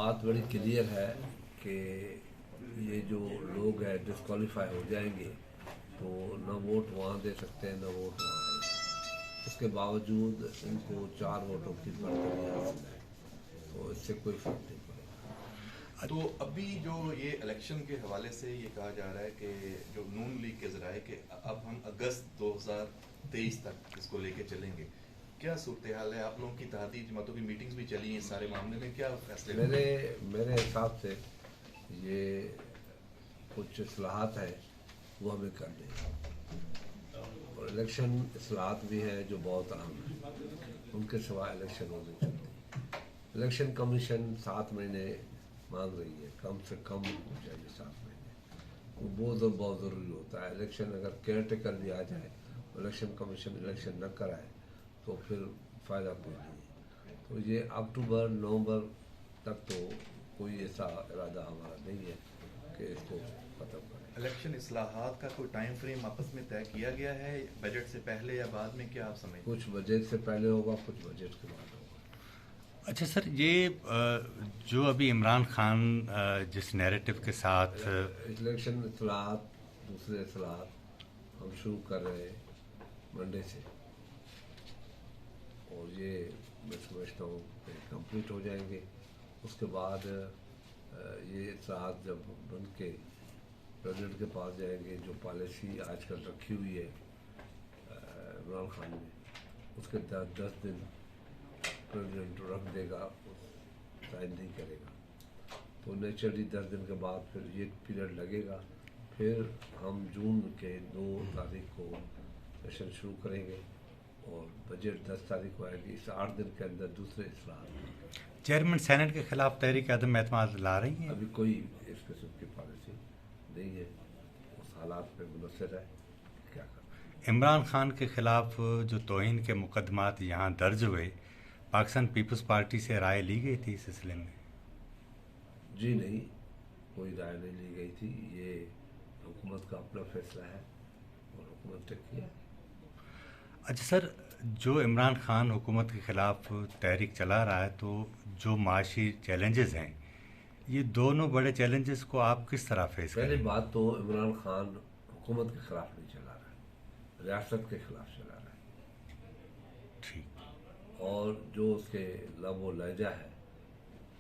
बात बड़ी क्लियर है कि ये जो लोग हैं डिस्क्वालीफाई हो जाएंगे तो न वोट वहाँ दे सकते हैं न वोट वहाँ आएगा। उसके बावजूद इनको 4 वोटों की बढ़ोतरी हासिल है, तो इससे कोई फर्क नहीं पड़ेगा। तो अभी जो ये इलेक्शन के हवाले से ये कहा जा रहा है कि जो नून लीग के जराए कि अब हम अगस्त 2023 तक इसको लेके चलेंगे, क्या सूरत हाल है? आप लोगों की इत्तेहादी जमातों की मीटिंग्स भी चली हैं, इस सारे मामले में क्या फैसले? मेरे हिसाब से ये कुछ इस्लाहात है वो हमें करनी है, और इलेक्शन इस्लाहात भी हैं जो बहुत अहम है, उनके सिवा इलेक्शन होने चलती। इलेक्शन कमीशन 7 महीने मांग रही है, कम से कम हो चाहिए 7 महीने, वो बहुत ज़रूरी होता है। इलेक्शन अगर केयर टेकर भी आ जाए, इलेक्शन कमीशन इलेक्शन न कराए तो फिर फ़ायदा कोई नहीं है। तो ये अक्टूबर नवंबर तक तो कोई ऐसा इरादा हमारा नहीं है कि इसको ख़त्म करें। इलेक्शन इस्लाहात का कोई टाइम फ्रेम आपस में तय किया गया है बजट से पहले या बाद में, क्या आप समझते हैं? कुछ बजट से पहले होगा, कुछ बजट के बाद होगा। अच्छा सर, ये जो अभी इमरान खान जिस नैरेटिव के साथ इलेक्शन इस्लाहात, दूसरे इस्लाहात हम शुरू कर रहे हैं मंडे से, और ये मैं समझता हूँ कंप्लीट हो जाएंगे। उसके बाद ये इस्लाहात जब बन के प्रेसिडेंट के पास जाएंगे, जो पॉलिसी आजकल रखी हुई है इमरान खान ने, उसके 10 दिन प्रेसिडेंट रख देगा, साइन नहीं करेगा, तो नेचुरली 10 दिन के बाद फिर ये पीरियड लगेगा। फिर हम जून के 2 तारीख को सेशन शुरू करेंगे और बजट 10 तारीख को आएगी। इस 8 दिन के अंदर दूसरे इस्लाहात। चेयरमैन सेनेट के खिलाफ तहरीक अदम एतमाद ला रही है। अभी कोई इस किस्म की पॉलिसी नहीं है, उस हालात पे मुनसर है क्या करना। इमरान खान के खिलाफ जो तौहीन के मुकदमात यहाँ दर्ज हुए, पाकिस्तान पीपल्स पार्टी से राय ली गई थी इस सिलसिले में? जी नहीं, कोई राय नहीं ली गई थी। ये हुकूमत का अपना फैसला है और हुकूमत ने किया। अच्छा सर, जो इमरान खान हुकूमत के ख़िलाफ़ तहरीक चला रहा है, तो जो माशी चैलेंजेस हैं, ये दोनों बड़े चैलेंजेस को आप किस तरह फेस करें? पहली बात तो इमरान खान हुकूमत के ख़िलाफ़ नहीं चला रहा है, रियासत के ख़िलाफ़ चला रहा है। ठीक। और जो उसके लब व लहजा है